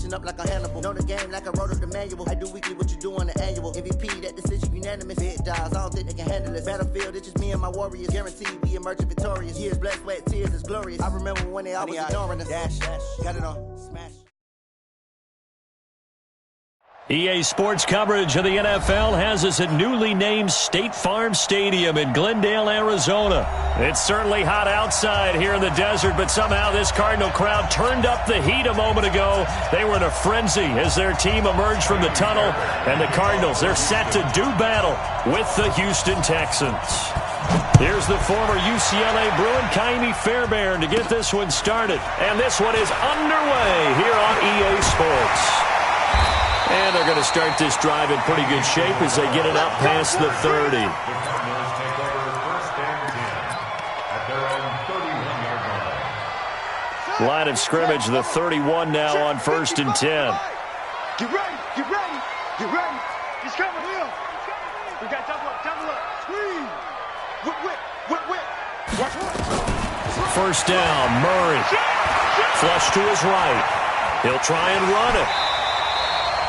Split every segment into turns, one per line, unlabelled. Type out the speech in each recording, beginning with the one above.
Switching up like a Hannibal. Know the game like I wrote up the manual. I do weekly what you do on the annual. MVP, that decision unanimous. Big dials, I don't think they can handle it. Battlefield, it's just me and my warriors. Guaranteed we emerging victorious. Years, blood, sweat, tears is glorious. I remember when they always ignoring us. Dash, got it on. Smash.
EA Sports coverage of the NFL has us at newly named State Farm Stadium in Glendale, Arizona. It's certainly hot outside here in the desert, but somehow this Cardinal crowd turned up the heat a moment ago. They were in a frenzy as their team emerged from the tunnel, and the Cardinals, they're set to do battle with the Houston Texans. Here's the former UCLA Bruin, Kaimi Fairbairn, to get this one started. And this one is underway here on EA Sports. And they're going to start this drive in pretty good shape as they get it up past the 30. Line of scrimmage, the 31 now on 1st and 10.
Get ready, get ready, get ready. He's coming here. We got double up. Screen. Whip. Watch one.
First down, Murray. Flush to his right. He'll try and run it.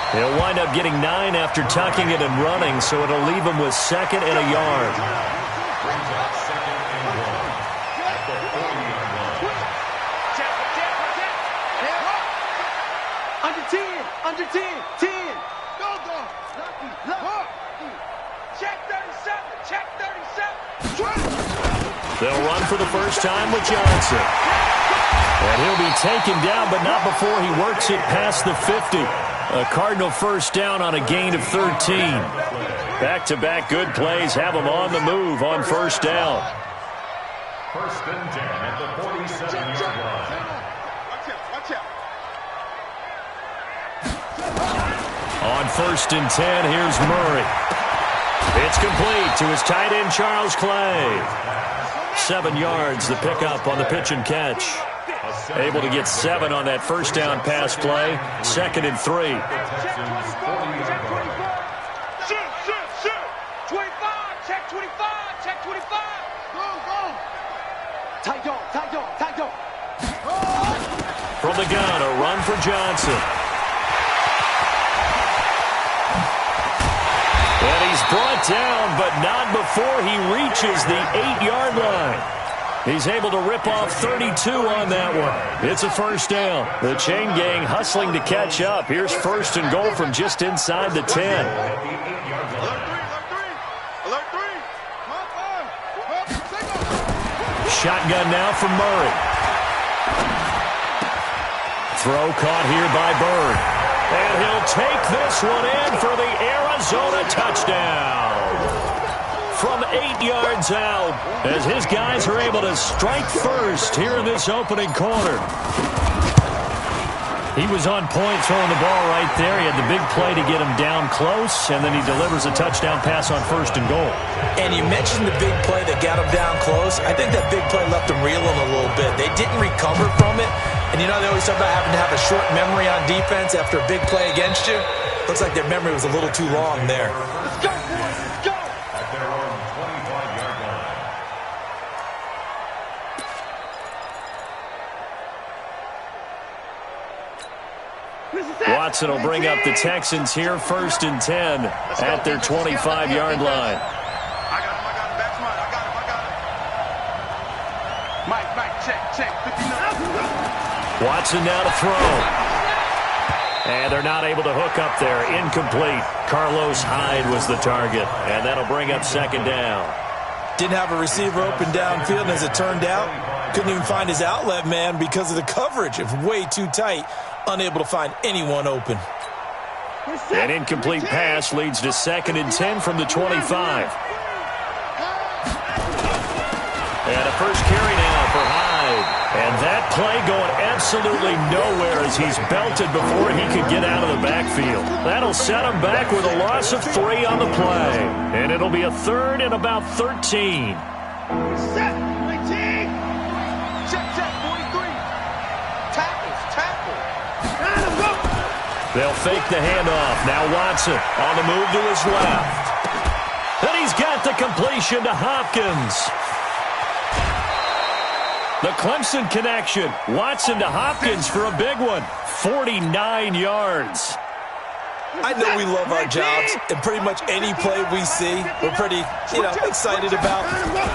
He'll wind up getting 9 after tucking it and running, so it'll leave him with 2nd and a yard.
Under 10. Go. Check 37.
They'll run for the first time with Johnson. And he'll be taken down, but not before he works it past the 50. A Cardinal first down on a gain of 13. Back-to-back good plays have them on the move on first down.
1st and 10 at the 47-yard line.
Watch out.
On 1st and 10, here's Murray. It's complete to his tight end, Charles Clay. 7 yards, the pickup on the pitch and catch. Able to get 7 on that first down pass play. 2nd and 3.
Shoot. 25. Check 25. Go. Tight dog.
From the gun, a run for Johnson. And he's brought down, but not before he reaches the 8-yard line. He's able to rip off 32 on that one. It's a first down. The chain gang hustling to catch up. Here's 1st and goal from just inside the 10.
Alert 3.
Shotgun now from Murray. Throw caught here by Bird. And he'll take this one in for the Arizona touchdown. From 8 yards out, as his guys are able to strike first here in this opening quarter. He was on point throwing the ball right there. He had the big play to get him down close, and then he delivers a touchdown pass on 1st and goal.
And you mentioned the big play that got him down close. I think that big play left him reeling a little bit. They didn't recover from it. And you know, they always talk about having to have a short memory on defense after a big play against you. Looks like their memory was a little too long there.
Let's go, boys. Let's go.
At their own 25-yard line.
Watson will bring up the Texans here 1st and 10 at their 25-yard line.
I got him. That's mine. I got him. Mike, check. 59.
Watson now to throw. And they're not able to hook up there. Incomplete. Carlos Hyde was the target. And that'll bring up 2nd down.
Didn't have a receiver open downfield, and as it turned out, couldn't even find his outlet man because of the coverage. It was way too tight. Unable to find anyone open.
An incomplete pass leads to 2nd and 10 from the 25. And a first carry now for Hyde. And that play going absolutely nowhere as he's belted before he could get out of the backfield. That'll set him back with a loss of 3 on the play. And it'll be a 3rd and about 13.
Set. 19. Check. 43. Tackle.
They'll fake the handoff. Now Watson on the move to his left. And he's got the completion to Hopkins. The Clemson connection. Watson to Hopkins for a big one. 49 yards.
I know we love our jobs, and pretty much any play we see, we're pretty, excited about.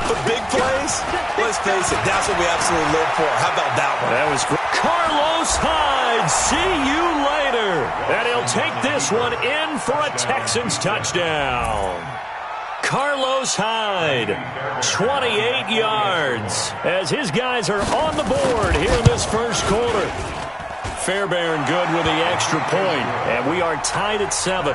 But big plays, let's face it, that's what we absolutely live for. How about that one?
That was great. Carlos Hyde, see you later. And he'll take this one in for a Texans touchdown. Carlos Hyde, 28 yards, as his guys are on the board here in this first quarter. Fairbairn good with the extra point, and we are tied at 7.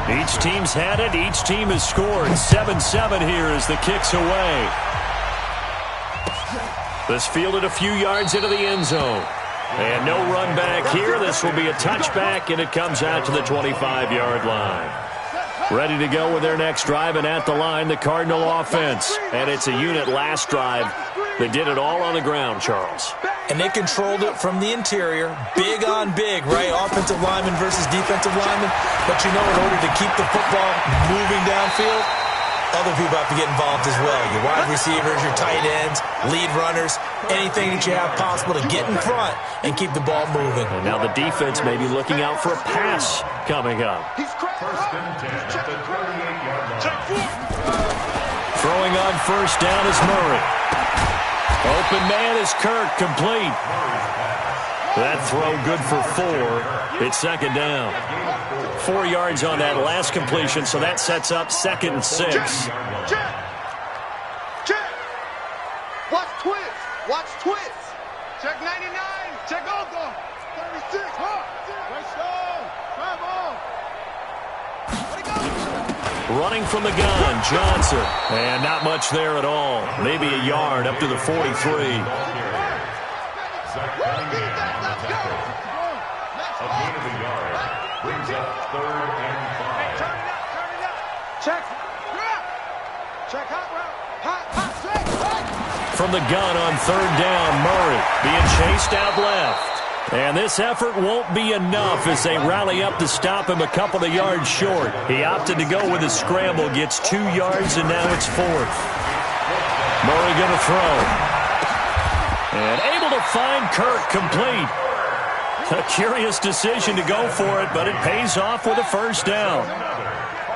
Each team's had it. Each team has scored. 7-7 here as the kick's away. This fielded a few yards into the end zone. And no run back here. This will be a touchback, and it comes out to the 25-yard line. Ready to go with their next drive, and at the line, the Cardinal offense. And it's a unit last drive that did it all on the ground, Charles.
And they controlled it from the interior, big on big, right? Offensive lineman versus defensive lineman. But in order to keep the football moving downfield, other people have to get involved as well. Your wide receivers, your tight ends, lead runners, anything that you have possible to get in front and keep the ball moving.
And now the defense may be looking out for a pass coming up.
First and 10 at the 38-yard line.
Throwing on first down is Murray. Open man is Kirk, complete. That throw good for 4. It's second down. 4 yards on that last completion, so that sets up 2nd and 6.
Check. Watch twist. Watch twist. Check 99. Check Alto. 36. Let's go. Travel.
Running from the gun, Johnson. And not much there at all. Maybe a yard up to the 43.
A gain of a yard brings up 3rd and 5.
Turn it up. Check. Check hot route. Check.
From the gun on 3rd down, Murray being chased out left. And this effort won't be enough as they rally up to stop him a couple of yards short. He opted to go with a scramble, gets 2 yards, and now it's 4th. Murray going to throw. And able to find Kirk complete. A curious decision to go for it, but it pays off with a first down.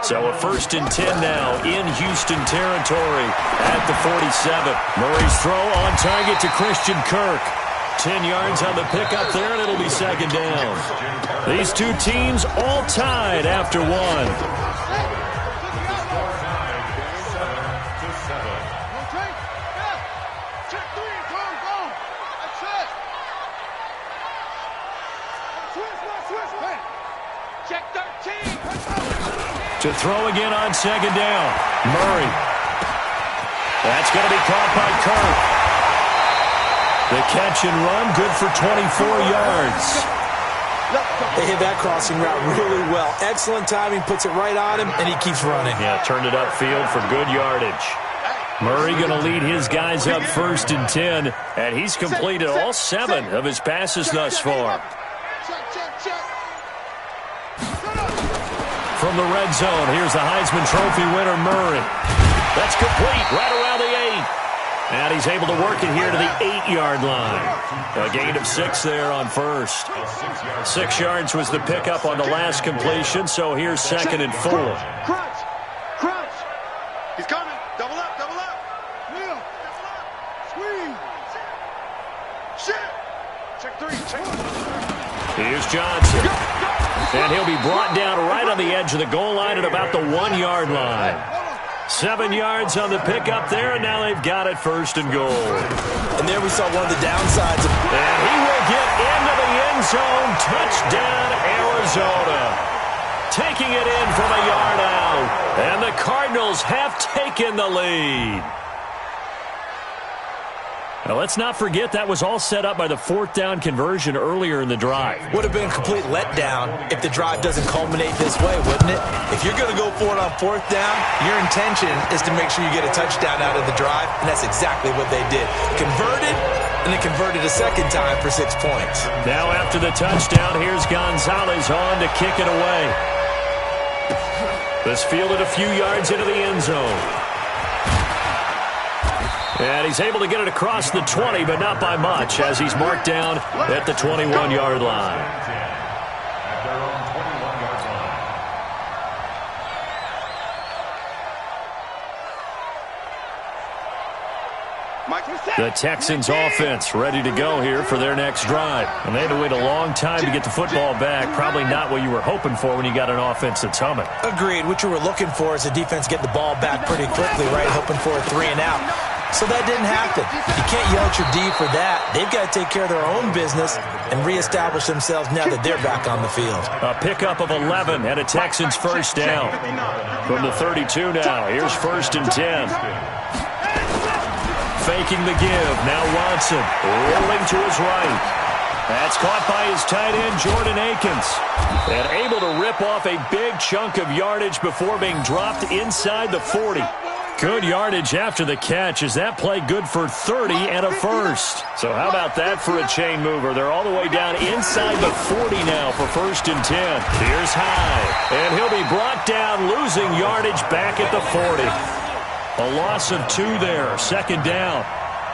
So a 1st and 10 now in Houston territory at the 47. Murray's throw on target to Christian Kirk. 10 yards on the pickup there, and it'll be second down. These two teams all tied after 1.
Check 13.
To throw again on second down. Murray. That's going to be caught by Kirk. The catch and run, good for 24 yards.
They hit that crossing route really well. Excellent timing, puts it right on him, and he keeps running.
Yeah, turned it upfield for good yardage. Murray going to lead his guys up 1st and 10, and he's completed all 7 of his passes thus far. From the red zone, here's the Heisman Trophy winner, Murray. That's complete, right around the 8. And he's able to work it here to the 8-yard line. A gain of 6 there on first. 6 yards was the pickup on the last completion, so here's 2nd and 4.
Crunch. He's coming. Double up. Wheel. Squeeze. Shit. Check 3.
Here's Johnson. And he'll be brought down right on the edge of the goal line at about the 1-yard line. 7 yards on the pickup there, and now they've got it 1st and goal.
And there we saw one of the downsides.
And he will get into the end zone. Touchdown, Arizona. Taking it in from a yard out. And the Cardinals have taken the lead. Now, let's not forget that was all set up by the 4th down conversion earlier in the drive.
Would have been a complete letdown if the drive doesn't culminate this way, wouldn't it? If you're going to go for it on 4th down, your intention is to make sure you get a touchdown out of the drive, and that's exactly what they did. Converted, and then converted a second time for 6 points.
Now after the touchdown, here's Gonzalez on to kick it away. This fielded a few yards into the end zone. And he's able to get it across the 20, but not by much, as he's marked down at the 21-yard line. The Texans offense ready to go here for their next drive. And they had to wait a long time to get the football back. Probably not what you were hoping for when you got an offense that's humming.
Agreed. What you were looking for is the defense getting the ball back pretty quickly, right? Hoping for a 3 and out. So that didn't happen. You can't yell at your D for that. They've got to take care of their own business and reestablish themselves now that they're back on the field.
A pickup of 11 and a Texans first down. From the 32 now, here's 1st and 10. Faking the give. Now Watson rolling to his right. That's caught by his tight end, Jordan Akins. And able to rip off a big chunk of yardage before being dropped inside the 40. Good yardage after the catch. Is that play good for 30 and a first? So how about that for a chain mover? They're all the way down inside the 40 now for 1st and 10. Here's High. And he'll be brought down, losing yardage back at the 40. A loss of 2 there, 2nd down.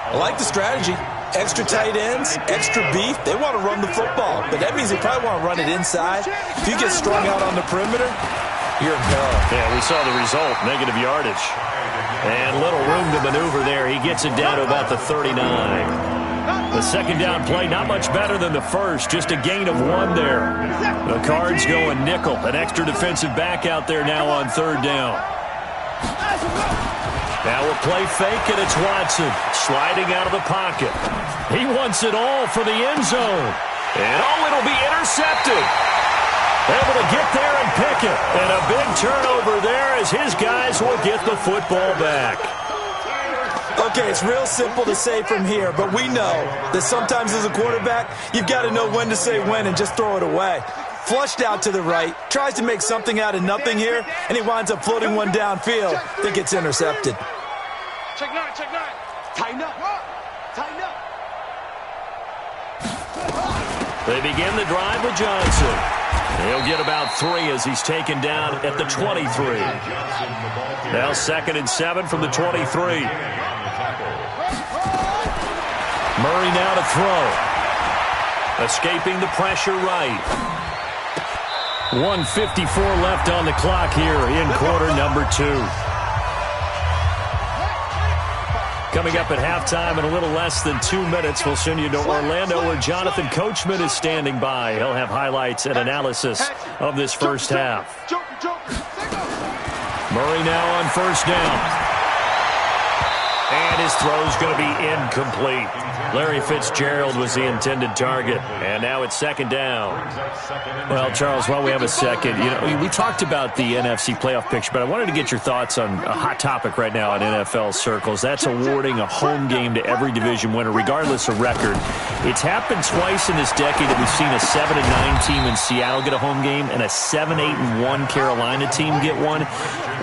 I like the strategy. Extra tight ends, extra beef. They want to run the football, but that means they probably want to run it inside. If you get strung out on the perimeter, you're in peril.
Yeah, we saw the result, negative yardage. And little room to maneuver there. He gets it down to about the 39. The 2nd down play, not much better than the first, just a gain of 1 there. The Cards going nickel, an extra defensive back out there now on 3rd down. Now we'll play fake, and it's Watson sliding out of the pocket. He wants it all for the end zone. And, it'll be intercepted. Able to get there and pick it. And a big turnover there as his guys will get the football back.
Okay, it's real simple to say from here, but we know that sometimes as a quarterback, you've got to know when to say when and just throw it away. Flushed out to the right, tries to make something out of nothing here, and he winds up floating one downfield that gets intercepted.
Check 9, check 9. Tighten up. Tighten up.
They begin the drive with Johnson. He'll get about 3 as he's taken down at the 23. Now 2nd and 7 from the 23. Murray now to throw. Escaping the pressure right. 1:54 left on the clock here in quarter number 2. Coming up at halftime in a little less than 2 minutes, we'll send you to Orlando where Jonathan Coachman is standing by. He'll have highlights and analysis of this first half. Murray now on 1st down. And his throw's going to be incomplete. Larry Fitzgerald was the intended target. And now it's 2nd down. Well, Charles, while we have a second, we talked about the NFC playoff picture, but I wanted to get your thoughts on a hot topic right now in NFL circles. That's awarding a home game to every division winner, regardless of record. It's happened twice in this decade that we've seen a 7-9 team in Seattle get a home game and a 7-8-1 Carolina team get one.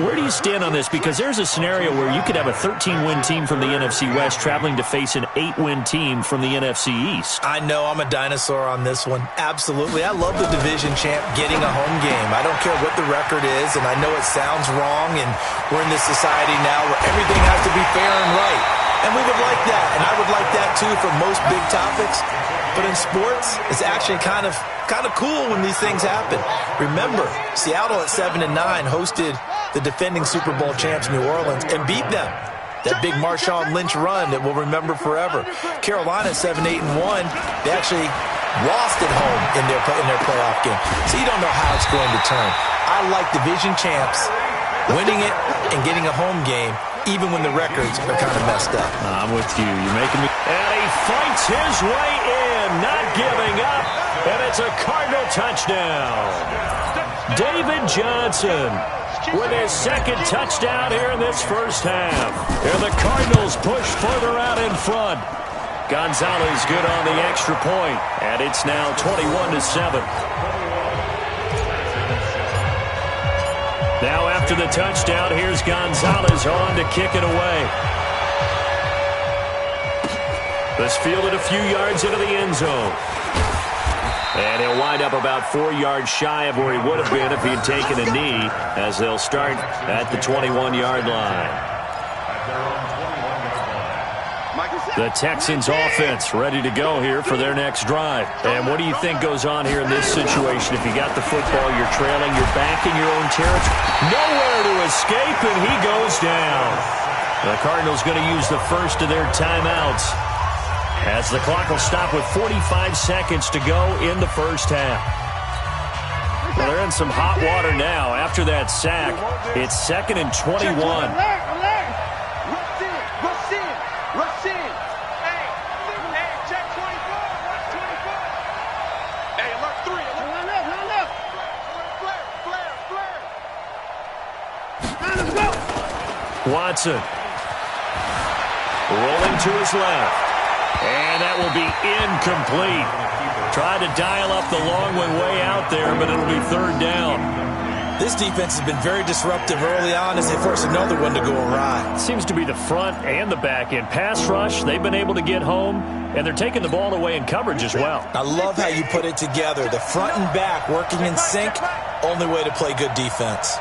Where do you stand on this? Because there's a scenario where you could have a 13-win team from the NFC West traveling to face an 8-win team from the NFC East.
I know I'm a dinosaur on this one. Absolutely. I love the division champ getting a home game. I don't care what the record is, and I know it sounds wrong, and we're in this society now where everything has to be fair and right. And we would like that, and I would like that too for most big topics. But in sports, it's actually kind of cool when these things happen. Remember, Seattle at 7-9 hosted the defending Super Bowl champs New Orleans and beat them. That big Marshawn Lynch run that we'll remember forever. Carolina 7-8-1, they actually lost at home in their playoff game. So you don't know how it's going to turn. I like division champs winning it and getting a home game, even when the records are kind of messed up.
I'm with you. You're making me. And he fights his way in, not giving up. And it's a Cardinal touchdown. David Johnson with his 2nd touchdown here in this first half. And the Cardinals push further out in front. Gonzalez good on the extra point. And it's now 21-7. Now after the touchdown, here's Gonzalez on to kick it away. This fielded a few yards into the end zone. And he'll wind up about 4 yards shy of where he would have been if he had taken a knee, as they'll start at the 21-yard line. The Texans offense ready to go here for their next drive. And what do you think goes on here in this situation? If you got the football, you're trailing, you're back in your own territory. Nowhere to escape, and he goes down. The Cardinals going to use the first of their timeouts as the clock will stop with 45 seconds to go in the first half. Well, they're in some hot water now after that sack. It's 2nd and 21.
Rush in. Hey, check 24. Watch 24. Hey, alert 3. Line up. Flare. Let's go.
Watson rolling to his left. And that will be incomplete. Tried to dial up the long one way out there, but it'll be 3rd down.
This defense has been very disruptive early on as they force another one to go awry.
Seems to be the front and the back end. Pass rush, they've been able to get home, and they're taking the ball away in coverage as well.
I love how you put it together. The front and back working in sync, only way to play good defense.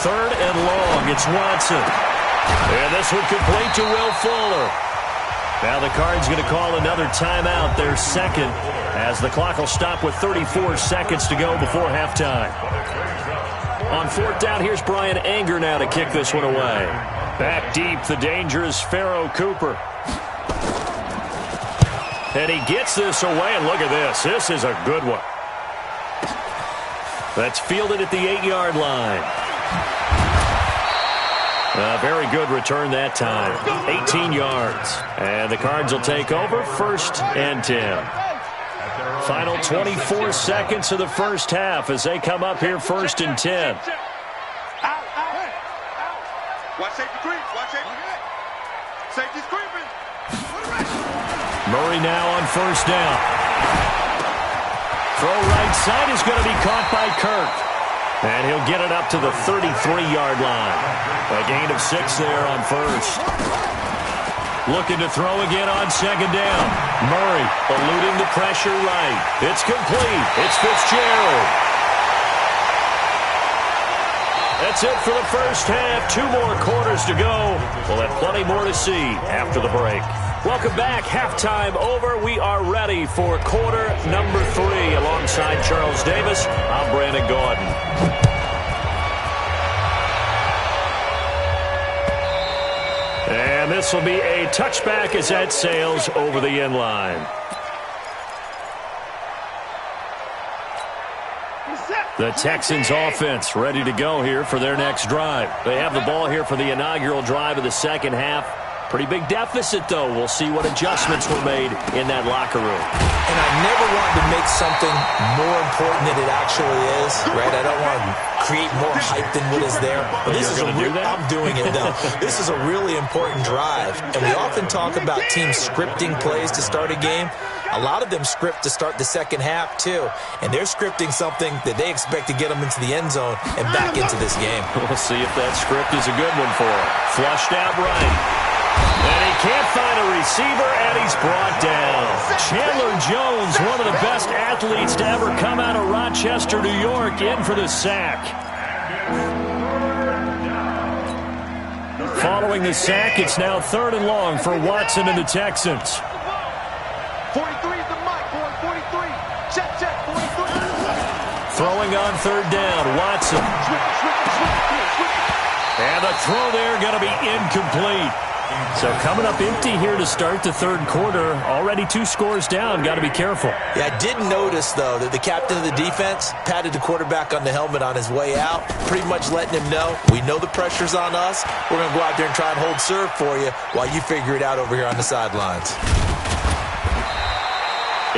3rd and long, it's Watson. And this one complete to Will Fuller. Now the Cards going to call another timeout, their second, as the clock will stop with 34 seconds to go before halftime. On 4th down, here's Brian Anger now to kick this one away. Back deep, the dangerous Pharaoh Cooper. And he gets this away, and look at this. This is a good one. That's fielded at the 8-yard line. A very good return that time. 18 yards. And the Cards will take over 1st and 10. Final 24 seconds of the first half as they come up here 1st and 10.
Watch safety creep. Safety's creeping.
Murray now on 1st down. Throw right side is going to be caught by Kirk. And he'll get it up to the 33-yard line. A gain of 6 there on 1st. Looking to throw again on 2nd down. Murray eluding the pressure right. It's complete. It's Fitzgerald. That's it for the first half. 2 more quarters to go. We'll have plenty more to see after the break. Welcome back. Halftime over. We are ready for quarter number 3. Alongside Charles Davis, I'm Brandon Gordon. And this will be a touchback as that sails over the end line. The Texans offense ready to go here for their next drive. They have the ball here for the inaugural drive of the second half. Pretty big deficit, though. We'll see what adjustments were made in that locker room.
And I never want to make something more important than it actually is, right? I don't want to create more hype than what is there. But this is I'm doing it, though. This is a really important drive. And we often talk about teams scripting plays to start a game. A lot of them script to start the second half, too. And they're scripting something that they expect to get them into the end zone and back into this game.
We'll see if that script is a good one for them. Flushed out right. And he can't find a receiver, and he's brought down. Chandler Jones, one of the best athletes to ever come out of Rochester, New York, in for the sack. Following the sack, it's now 3rd and long for Watson and the Texans.
43 is the mic, boy. 43. Check. 43.
Throwing on 3rd down, Watson. And the throw there going to be incomplete. So coming up empty here to start the 3rd quarter. Already 2 scores down. Got to be careful.
Yeah, I did notice, though, that the captain of the defense patted the quarterback on the helmet on his way out, pretty much letting him know, we know the pressure's on us. We're going to go out there and try and hold serve for you while you figure it out over here on the sidelines.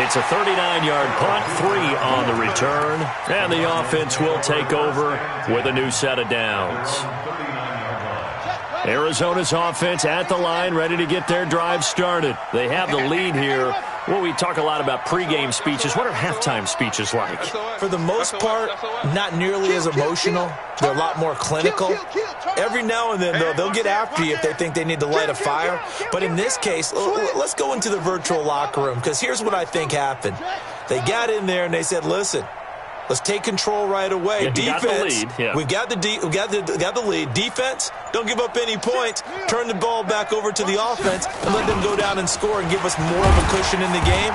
It's a 39-yard punt, 3 on the return. And the offense will take over with a new set of downs. Arizona's offense at the line, ready to get their drive started. They have the lead here. Well, we talk a lot about pregame speeches. What are halftime speeches like?
For the most part, not nearly as emotional. They're a lot more clinical. Every now and then, though, they'll get after you if they think they need to light a fire. But in this case, let's go into the virtual locker room, because here's what I think happened. They got in there and they said, listen, Let's take control right away.
Yeah,
Defense,
got the lead. Yeah.
we got the lead. Defense, don't give up any points. Turn the ball back over to the offense and let them go down and score and give us more of a cushion in the game.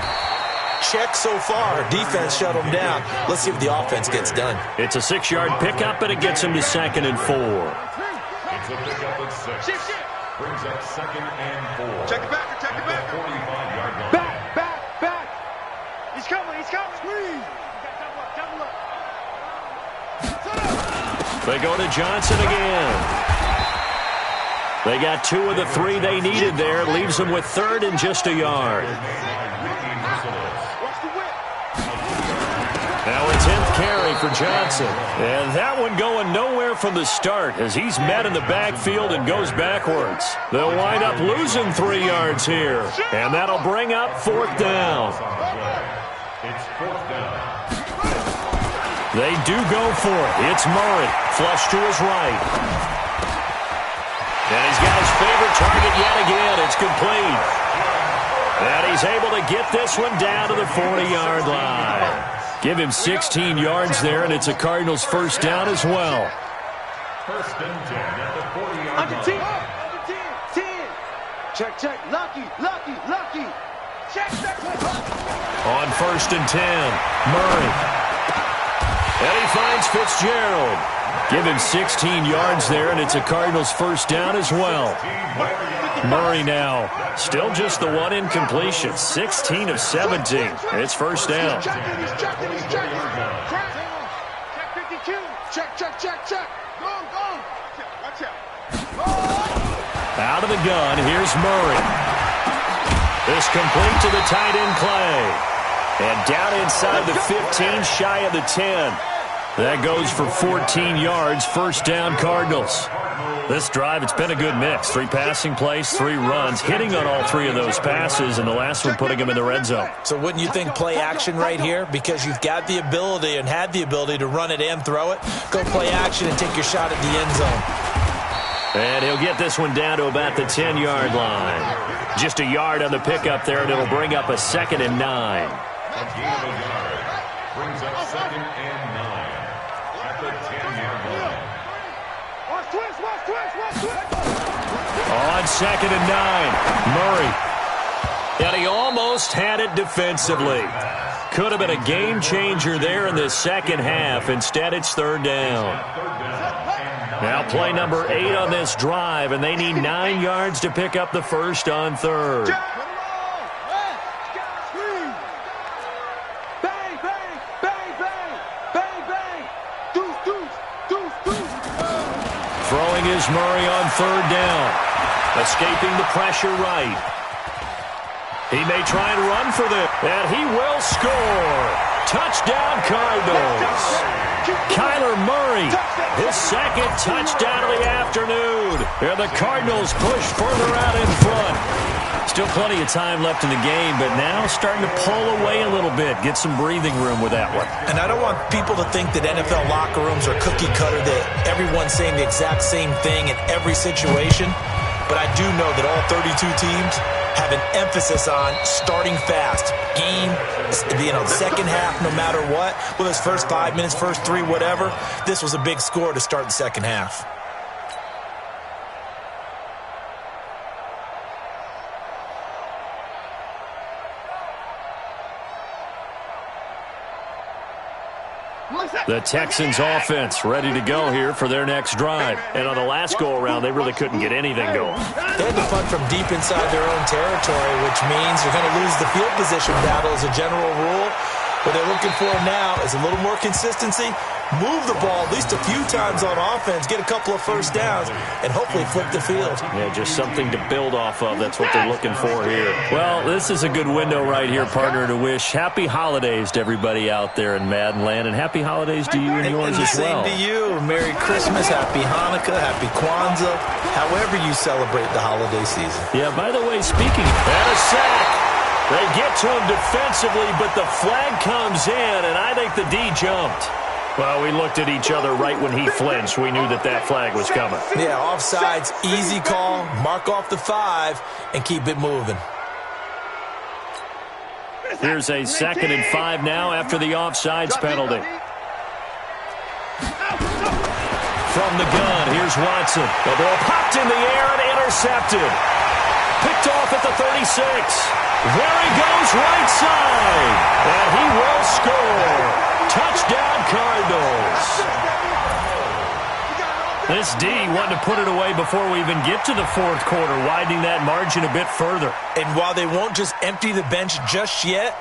Check so far. Defense shut them down. Let's see if the offense gets done.
It's a 6-yard pickup, and it gets him to 2nd and 4.
It's a pickup at 6. Brings up 2nd and 4.
Check it back, check it back.
45-yard line.
Back. He's coming. Squeeze. Double up.
They go to Johnson again. They got 2 of the 3 they needed there. Leaves them with 3rd and just a yard. Now a 10th carry for Johnson. And that one going nowhere from the start as he's met in the backfield and goes backwards. They'll wind up losing 3 yards here. And that'll bring up 4th down.
It's 4th down.
They do go for it. It's Murray. Flush to his right. And he's got his favorite target yet again. It's complete. And he's able to get this one down to the 40-yard line. Give him 16 yards there, and it's a Cardinals first down as well.
1st and 10 at the 40-yard
Under
line.
10. Check. Lucky. Check.
On 1st and 10, Murray. And he finds Fitzgerald. Give him 16 yards there, and it's a Cardinals first down as well. Murray now, still just the one incompletion, 16 of 17. It's first down.
Check 52. Check. Go. Watch out.
Out of the gun, here's Murray. This complete to the tight end play. And down inside the 15, shy of the 10. That goes for 14 yards, first down Cardinals. This drive, it's been a good mix. 3 passing plays, 3 runs, hitting on all 3 of those passes, and the last one putting him in the red zone.
So wouldn't you think play action right here? Because you've got the ability and had the ability to run it and throw it. Go play action and take your shot at the end zone.
And he'll get this one down to about the 10-yard line. Just a yard on the pickup there, and it'll bring up a 2nd and 9.
A gain of a yard. Brings up 2nd and 9 at the 10-yard line.
Watch twist.
On 2nd and 9, Murray. And he almost had it defensively. Could have been a game changer there in the second half. Instead, it's 3rd down. Now play number 8 on this drive, and they need 9 yards to pick up the first on 3rd. Throwing is Murray on 3rd down. Escaping the pressure right. He may try and run for this, and he will score. Touchdown Cardinals. Kyler Murray, his 2nd touchdown of the afternoon. And the Cardinals push further out in front. Still plenty of time left in the game, but now starting to pull away a little bit. Get some breathing room with that one.
And I don't want people to think that NFL locker rooms are cookie cutter, that everyone's saying the exact same thing in every situation. But I do know that all 32 teams have an emphasis on starting fast. Game, second half, no matter what. Whether it's first 5 minutes, first 3, whatever. This was a big score to start the second half.
The Texans offense ready to go here for their next drive. And on the last go-around, they really couldn't get anything going.
They had to punt from deep inside their own territory, which means they're going to lose the field position battle as a general rule. What they're looking for now is a little more consistency, move the ball at least a few times on offense, get a couple of first downs, and hopefully flip the field.
Yeah, just something to build off of. That's what they're looking for here. Well, this is a good window right here, partner, to wish happy holidays to everybody out there in Madden Land, and happy holidays to you and yours as well.
Same to you. Merry Christmas, Happy Hanukkah, Happy Kwanzaa, however you celebrate the holiday season.
Yeah, by the way, speaking, and a sack. They get to him defensively, but the flag comes in, and I think the D jumped. Well, we looked at each other right when he flinched. We knew that that flag was coming.
Yeah, offsides, easy call, mark off the 5, and keep it moving.
Here's a 2nd and 5 now after the offsides penalty. from the gun. Here's Watson. The ball popped in the air and intercepted. Picked off at the 36. There he goes, right side. And he will score. Touchdown, Cardinals. This D wanted to put it away before we even get to the fourth quarter, widening that margin a bit further.
And while they won't just empty the bench just yet,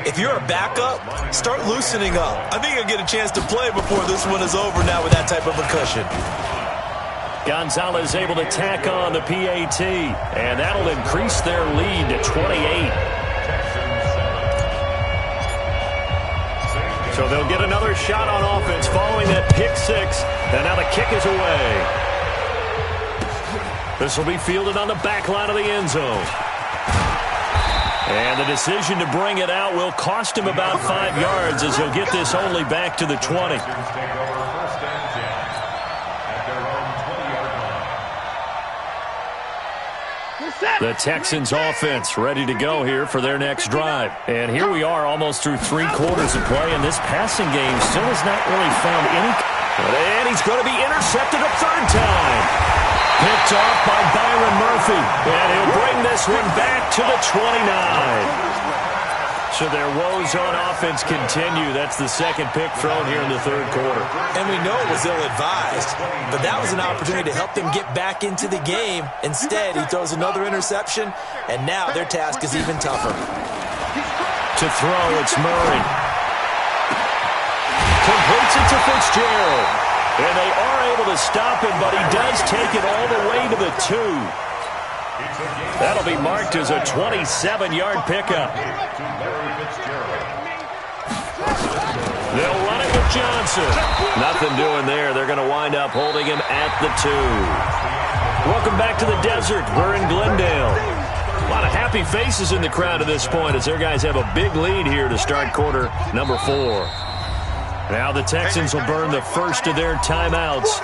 if you're a backup, start loosening up. I think you'll get a chance to play before this one is over now with that type of a cushion.
Gonzalez able to tack on the PAT, and that'll increase their lead to 28. So they'll get another shot on offense following that pick six, and now the kick is away. This will be fielded on the back line of the end zone. And the decision to bring it out will cost him about 5 yards as he'll get this only back to the 20. The Texans offense ready to go here for their next drive. And here we are almost through 3 quarters of play, and this passing game still has not really found any. And he's going to be intercepted a third time. Picked off by Byron Murphy. And he'll bring this one back to the 29. So their woes on offense continue. That's the second pick thrown here in the third quarter.
And we know it was ill-advised, but that was an opportunity to help them get back into the game. Instead, he throws another interception, and now their task is even tougher.
To throw, it's Murray. Completes it to Fitzgerald. And they are able to stop him, but he does take it all the way to the 2. That'll be marked as a 27-yard pickup. They'll run it with Johnson. Nothing doing there. They're going to wind up holding him at the 2. Welcome back to the desert. We're in Glendale. A lot of happy faces in the crowd at this point as their guys have a big lead here to start quarter number 4. Now the Texans will burn the first of their timeouts